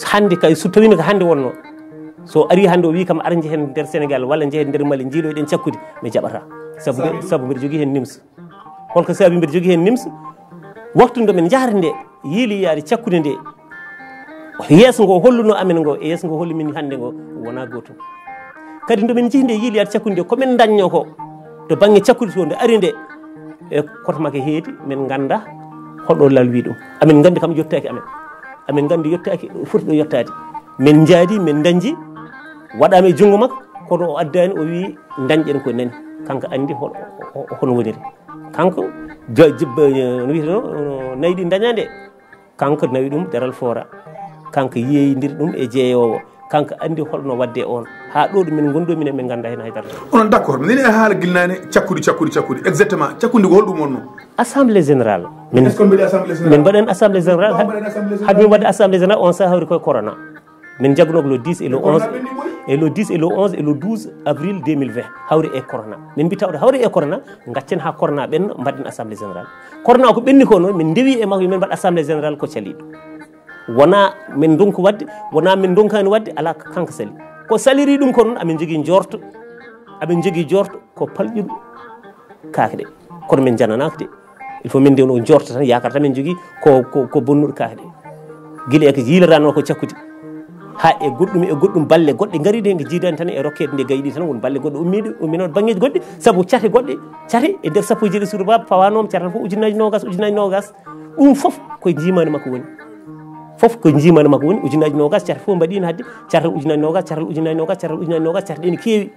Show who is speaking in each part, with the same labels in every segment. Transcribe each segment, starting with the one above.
Speaker 1: hande kay so tawino ko hande wonno so ari hande o wi kam ar jehen nder Sénégal walla jehen nder Mali jiiɗo eɗen cakkudi mi jaɓata sabu mbiɗa jogui hen nims holko saabi mbiɗa jogui hen nims waktu nde men jahata nde yiili yaade cakkude nde yeeso ngo holluno amen ngo e yeeso ngo holli min hande ngo wona gotum kadi ndomin jiih nde yiili yaade cakkude nde komin dañño ko to banggue cakkude to nde ari nde e koto make heedi min ganda holɗo lalwi ɗum amin gandi kam yettaki amin gandi yettaki ɗo foti ɗo yettade min jaadi min dañji waɗama e junggo makko kono o addani o wi dañƴen ko nani kanko andi hono woniri kanko no wiyeteno nayi ɗi dañade kanko nawi ɗum daral fora kanko yeeyidiri ɗum e jeeyowo kanko andi holno wadde on ha ɗo ɗo min gondo minen min ganda hen haydara
Speaker 2: onon d' accord nene haala guilnane cakkude exactement cakkude ko holɗum wonno assemblée générale min mbaɗen assemblée générale haade min wadde assemblée générale on saha hawri koye corona min jagnogo le 10 et le 11 et le 10 et le 11 et le 12 avril 2020 hawri e corona min mbi tawde hawri e corona gaccen ha corona ɓenno mbaɗen assemblée générale corona ko ɓenni ko noon min dewi e makko min mbaɗa assemblée générale ko caliɗo wona min donku wadde wona min donkani wadde ala kanko sali ko saliri ɗum ko noon amin jogui jorto ko palƴuɗo kaake ɗe kono min jananaka de il faut min ndewno jorto tan yakar tan min jogui ko bonnuɗo kaake ɗe guila eko yiilarano ko cakkude ha e goɗɗum balle goɗɗe gaariɗe hen ko jiidani tan e rokkede nde gayiɗi tan won balle goɗɗe ummino banggueji goɗɗi saabu cate e nder sappo e jeeɗi suudu baba fawanoma cate tan fof ujunaji nogas ɗum foof koye jimani makko woni ujunaji nogas cate fof mbaɗino hadde catal ujunaji nogas cate ɗene keewi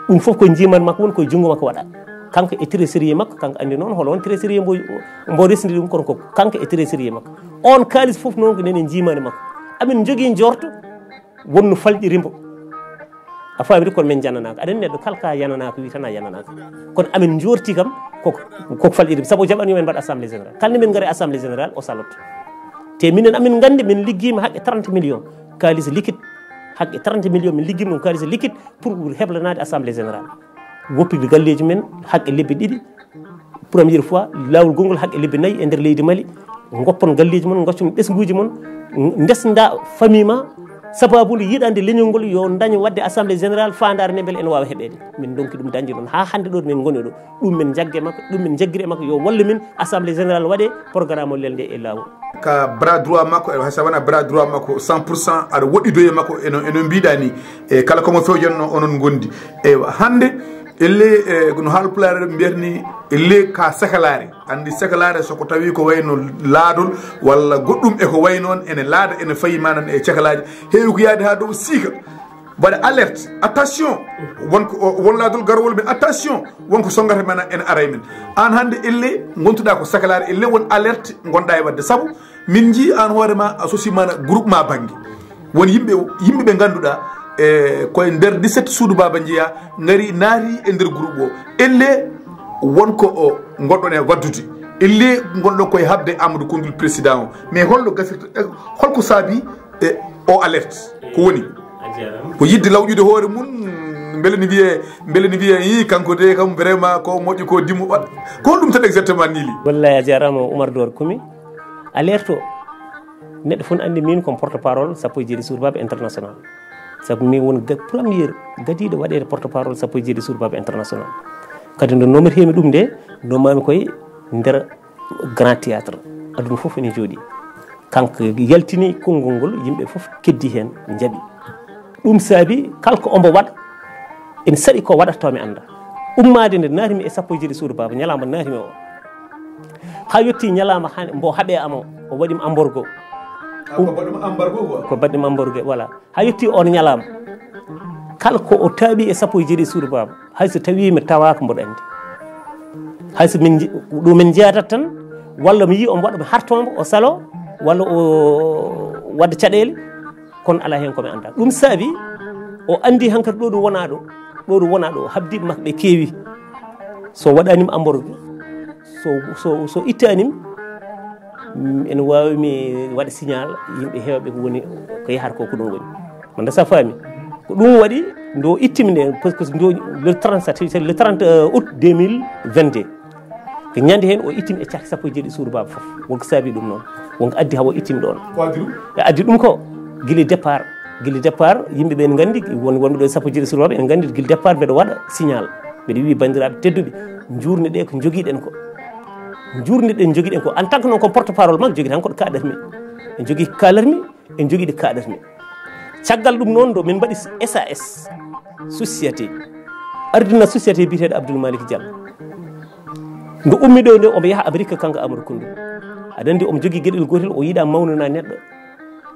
Speaker 2: ɗum foof koye jimani makko woni koye junggo makko waɗa kanko e trésorier makko kanko andi noon holo on trésorier mbo resdi ɗum kono ko kanko e trésorier makko on kalis foof noon ko nene jimani makko amin jogui jorto wonno falƴirimbo a famiri kono min jananaka aɗa neɗɗo kala ka yananaka wi tan a yananaka kono amin jorti kam koko falƴirimbo saabu o jaɓani men mbaɗa assemblée générale kala min gaari assemblée générale o saloto te minen amin gandi min liggima haqqe 30 millions kalis liquide haqqe 30 millions min liggima ɗum kalis liquide pour heblanade assemblée générale woppide galleji men haqqe lebbi ɗiɗi première fois lawol gongol haqqe lebbi 4 e nder leydi Mali goppon galleji mon gaccum ɓesguji mon desda famille ma sababude yiɗande leñol ngol yo daña wadde assemblée générale fandare ne beele ene wawa heɓede min donki ɗum dañde ɗon ha hande ɗo min goni ɗo ɗum min jagge makko ɗum min jagguiri e makko yo walla min assemblée générale waɗe programme o lelde e lawol ka bras droit makko haysa wona bras droit makko 100% aɗa woɗɗidoye makko eno mbiɗa ni e kala komo fewjanno onon gondi e hande elle no haalpulaare mbiyatni elle ka sakalare andi sakalare soko tawi ko wayno laadol walla goɗɗum e ko way noon ene laada ene fayi manan e cakalaji heewi ko yaade ha dow siika waɗa alerte attention won laadol garwol men attention wonko songata men ene aray men an hande elle gontuɗa ko sakalare elle won alerte gonɗa e wadde saabu min jii an hoorema a sosi mana groupement banggue won yimɓe ɓe ganduɗa koye nder 17 suudu baba jeeya ngari naati e nder groupe o elle wonko o gonɗon e waddude elle gonɗon koye habde Amadou Kongil président o mais holno gasirta holko saabi o alerte ko woni ko yidde lawƴude hoore mum beele ne wiye yi kanko de kam vraiment ko moƴƴi ko dimmo waɗ ko ɗum tan exactement nili wallahi a jarama Oumar Dor Koumi alerte o neɗɗo fof andi min comme porte parole sappo e jeeɗi suudu baba international sabu min won premiére gadiɗo waɗede porte parole sappo e jeeɗi suudu baba international kadi no nometemi ɗum nde nomami koye nder grand théâtre aduna foof ene jooɗi kanko yaltini konngol ngol yimɓe foof keddi hen jaaɓi ɗum saabi kala ko ombo waɗa ene saɗi ko waɗata taw mi anda ummade nde naatimi e sappo e jeeɗi suudu baba ñalama naatimi o ha yetti ñalama mbo haaɓe amo o waɗimi embargo ko baɗɗima embargo voilà ha yetti on ñalama kala ko o taaɓi e sappo e jeeɗi suudu baba hayso tawi mi tawaka mboɗo andi hayso ɗum min jeeyatat tan walla mi yi omo waɗa mi hartombo o salo walla o wadda caɗele kono ala hen komi anda ɗum saabi o andi hankkadi ɗo ɗum wona ɗo habdiɓe makko ɓe keewi so waɗanima embargo so ittanim ene wawi mi waɗa signal yimɓe hewɓe ko woni ko yahata ko ɗum woni manda sa faami ko ɗum waɗi ndo ittimi nde par ce que le 30 août 2022 ko ñande hen o ittim e carki sappo e jeeɗi suudu baba fof wonko saabi ɗum noon wonko addi hawo ittim ɗon addi ɗum ko guila départ yimɓeɓe ne gandi wonɓe ɗo sappo e jeeɗi suudu baba ene gandi guila départ mbeɗa waɗa signal mbeɗa wi bandiraɓe tedduɓe jurne ɗe ko joguiɗen ko en tant que noon ko porte parole makko jogui tan koɗo kaɗatmi en jogui ko kalarmi en jogui ɗo kaɗatmi caggal ɗum noon ɗo min mbaɗi SAS société ardina société biteɗo Abdoul Malick Diallo nde ummi ɗo nde omo yaaha Amérique kanko Amadou Koundoul aɗa andi omo jogui gueɗel gotel o yiiɗa mawnana neɗɗo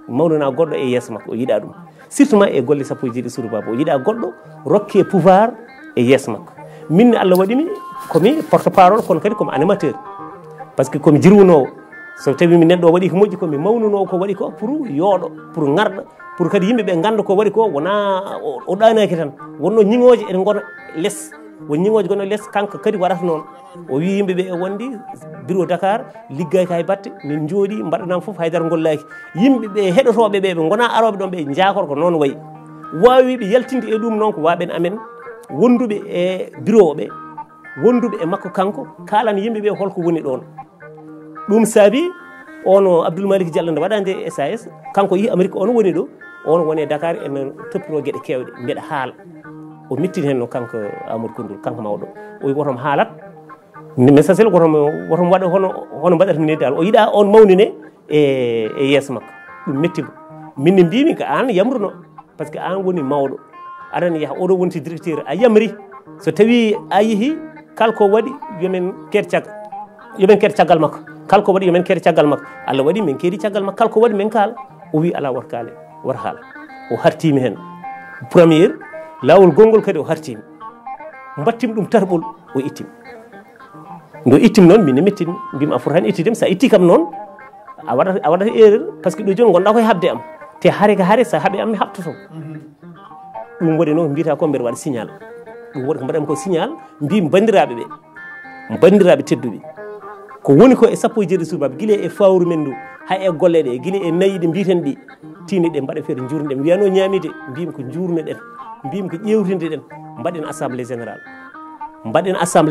Speaker 2: mawnana goɗɗo e yeeso makko o yiiɗa ɗum surtout e golle sappo e jeeɗi suudu baba o yiiɗa goɗɗo rokke pouvoir e yeeso makko minne Allah waɗimi komi porte parole kono kadi komi animateur par ce que komi jirwunowo so tawi mi neɗɗo o waɗi ko moƴƴi komi mawnunowo ko waɗi ko pour yooɗo pour garɗa pour kadi yimɓeɓe ganda ko waɗi ko wona o ɗanaki tan wonno ñiŋoje ene gona less won ñiŋoje gono less kanko kadi waɗata noon o wi yimɓeɓe e wondi bureau Dakar liggay ka e batte min jooɗi mbaɗanam foof haydara gollaki yimɓeɓe heɗotoɓe ɓe gona aroɓe ɗon ɓe jakor ko noon wayi wawiɓe yaltinde e ɗum noon ko waɓen amen wonduɓe e bureau ɓe wonduɓe e makko kanko kalana yimɓeɓe holko woni ɗon ɗum saabi ono Abdoul Malick Diallo nde waɗande SAS kanko yi Amérique on woni ɗo on woni Dakar ene toppiro gueɗe kewɗe mbeɗa haala o mittini hen no kanko Amadou Koundoul kanko mawɗo o wi wotom haalat message el wotom waɗa hono mbaɗata ni dal o yiiɗa on mawnine e yeeso makko ɗum mettimo minne mbimi ko an yamruno par ce que an woni mawɗo aɗani yaaha oɗo wonti directeur a yamri so tawi a yeehi kalko waɗi yomen keede caggal makko kalko waɗi yomen keede caggal makko Allah waɗi min keedi caggal makko kalko waɗi min kaala o wi ala war kaale war haala o hartimi hen premiére lawol gongol kadi o hartimi mbattimi ɗum tarɓol o ittim ndo ittim noon min mettini mbimi a fotani ittidem sa itti kam noon a waɗata erreur par ce que ɗo joni gonɗa koye habde am te haare ko haare sa haaɓe am mi habtoto ɗum waɗi noon mbiyata ko mbeɗa waɗa signal ɗum waɗi ko mbaɗami ko signal mbimi bandiraɓe tedduɓe ko woni ko e sappo e jeeɗi suudu baba guila e fawru men ndu hay e golle ɗe guila e nayyi ɗe mbiten ɗi tini ɗe mbaɗa feere jurne ɗen wiyano ñamide mbimi ko jurne ɗen mbimi ko ƴewtinde ɗen mbaɗen assemblée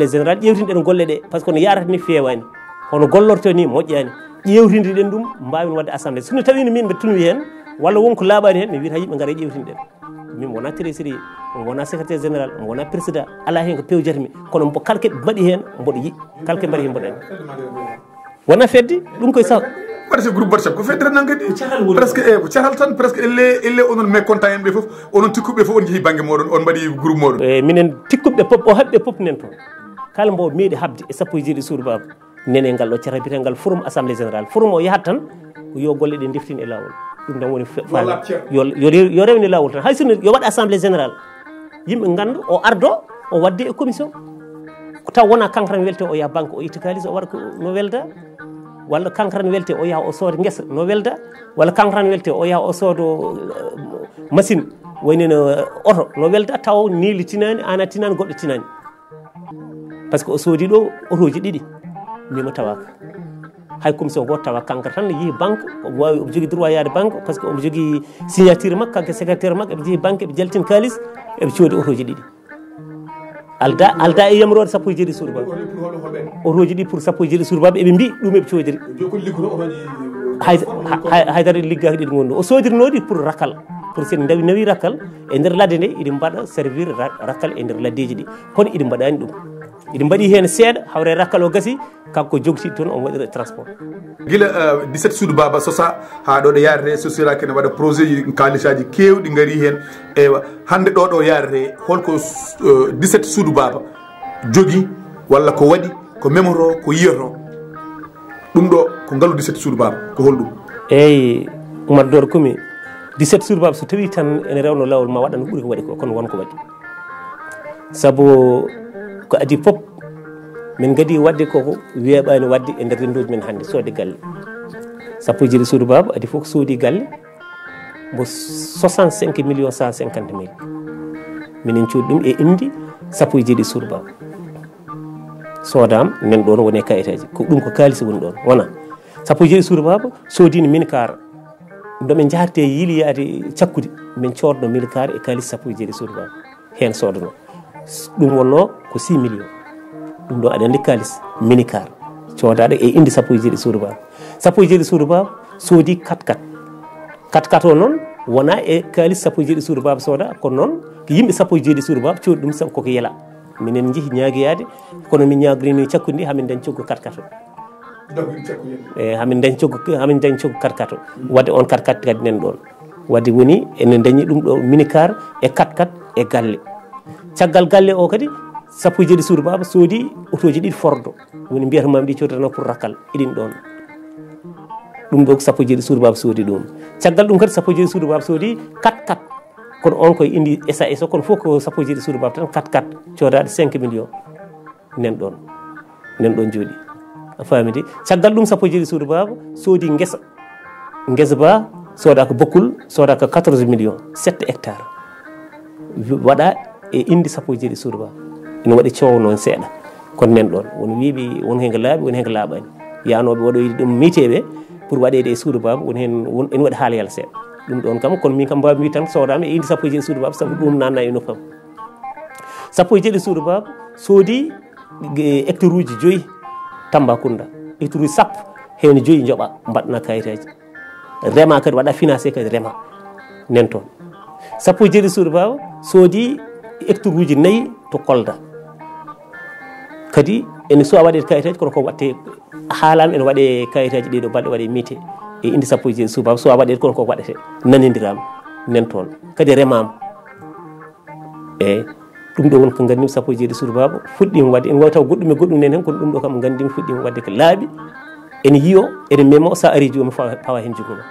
Speaker 2: général ƴewtinɗen golle ɗe par ce que no yarata ni fewani hono gollorto ni moƴƴani ƴewtinde ɗen ɗum mbawin wadde assemblée sono tawino min mbe tunwi hen walla wonko laaɓani hen mi wiyata yimɓe gaara ƴewtinde ɗen min wona trésorier wona secrétaire général wona président ala hen ko pewjatmi kono kalke mbaɗi hen mboɗo yi kalke mbaɗi hen mboɗo andi wona fedde ɗum koye saw
Speaker 3: waɗate groupe WhatsApp ko feddere nan kadi presque ko cahal tan presque elle onon mécontent en ɓe foof onon tikkuɓe fof on jeehi banggue moɗon on mbaɗi groupe moɗon
Speaker 2: e minen tikkuɓe pop o haɓɓe pop nen toon kala mbo meeɗi habde e sappo e jeeɗi suudu baba nene ngal ɗo carabite ngal forum assemblée général forum o yahat tan yo golle ɗe deftine e lawol ɗum tan woni yo rewne lawol tan hay sono yo waɗa assemblée général yimɓe ganda o ardo o wadde e commission taw wona kanko tan welte o yaha banque o itta kalis o waɗa ko no welda walla kanko tan welte o yaha o sooda guesa no welda walla kanko tan welte o yaha o soodo machine waynino oto no welda taw niili tinani an a tinani goɗɗo tinani par ce que o soodi ɗo otoji ɗiɗi mimo tawaka hay commission goto tawa kanko tan yeehi banque omo wawi omo jogui droit yaade banque par ce que omo jogui signature makko kanko secrétaire makko eɓe jeehi banque eɓe jaltin kalis eɓe coodi otoji ɗiɗi alda e yamrode sappo e jeeɗi suudu baba otoji ɗi pour sappo e jeeɗi suudu baba eɓe mbi ɗum eɓe coodiri haydara liggaki ɗiɗi gonɗo o sodirnoɗi pour rakkal pour sen nawi rakkal e nder ladde nde iɗi mbaɗa servir rakkal e nder laddeji ɗi kono iɗi mbaɗani ɗum iɗi mbaɗi hen seeɗa hawre rakkal o gasi kanko jogti toon on waɗira transport
Speaker 3: guila 17 suudu baba sosa ha ɗo ɗo yarete société kene waɗa projet ji kalisaji kewɗi gaari hen ewa hande ɗo yarete holko 17 suudu baba jogui walla ko waɗi ko memoto ko yiyato ɗum ɗo ko ngaalu 17 suudu baba ko holɗum
Speaker 2: eyyi Oumar Doro Koumi 17 suudu baba so tawi tan ene rewno lawol ma waɗa no ɓuuri ko waɗi ko kono wonko waɗi saabu ko adi pop min gadi wadde koko weeɓani wadde e nder rendoji men hannde soode galle sappo e jeeɗi suudu baba adi fof ko soodi galle mbo 65 millions 150 mille minen coodi ɗum e indi sappo e jeeɗi suudu baba soodama nan ɗon woni kayitaji ko ɗum ko kalis woni ɗon wona sappo e jeeɗi suudu baba soodino min kar domin jaharte yiliyade cakkude min coodno 1000 car e kalis sappo e jeeɗi suudu baba hen soodano ɗum wonno ko 6 millions ɗum ɗo aɗa andi kalis minicar codaɗo e indi sappo e jeeɗi suudu baba. Sappo e jeeɗi suudu baba soodi 4x4 o noon wona e kalis sappo e jeeɗi suudu baba sooda kono noon ko yimɓe sappo e jeeɗi suudu baba coodi ɗum sabu koko yela minen jeehi ñaagoyade kono min ñagorini cakkude ndi hamin dañ coggo 4x4 hamin dañ coggo 4x4 wadde on 4x4 kadi nen ɗon wadde woni enen dañi ɗum ɗo minicar e 4x4 e galle caggal galle o kadi sappo e jeeɗi suudu baba soodi otoji ɗiɗi fordo woni mbiyatamami ɗi codano pour rakkal iɗin ɗon ɗum ɗo ko sappo e jeeɗi suudu baba soodi ɗum caggal ɗum kadi sappo e jeeɗi suudu baba soodi 4x4 kono on koye indi SAS o kono fof ko sappo e jeeɗi suudu baba tan 4x4 codaɗe 5 millions nen ɗon jooɗi a famidi caggal ɗum sappo e jeeɗi suudu baba soodi guesa ba sooda ko bokkul sooda ko 14 millions 7 hectares waɗa e indi sappo e jeeɗi suudu baba ina waɗi coow noon seeɗa kono nen ɗon won wiiɓe won hen ko laaɓi won hen ko laaɓani yanoɓe waɗoyde ɗum miteɓe pour waɗede e suudu baba won hen ene waɗi haalayal seeɗa ɗum ɗon kam kono min kam mbawmi wi tan sodama e indi sappo e jeeɗi suudu baba saabu ɗum nanna e noppam sappo e jeeɗi suudu baba soodi hectare uji 5 Tambacounda hectare uji 10 hen 5 jooɓa mbaɗana kayitaji rema kadi waɗa financé kadi rema nen toon sappo e jeeɗi suudu baba soodi hectare uji 4 to Kolda kadi ene suwa waɗede kayitaji kono ko watte haalama ene waɗe kayitaji ɗiɗo balɗe waɗe mité e indi sappo e jeeɗi suudu baba suwa waɗede kono ko waɗete nanidirama nen toon kadi remama eyyi ɗum ɗo woni ko gandimi sappo e jeeɗi suudu baba fuɗɗima wadde en wawi taw goɗɗum e goɗɗum nen hen kono ɗum ɗo kam gandimi fuɗɗima wadde ko laaɓi ene yiiyo ene memo sa ari jomum fawa hen junguma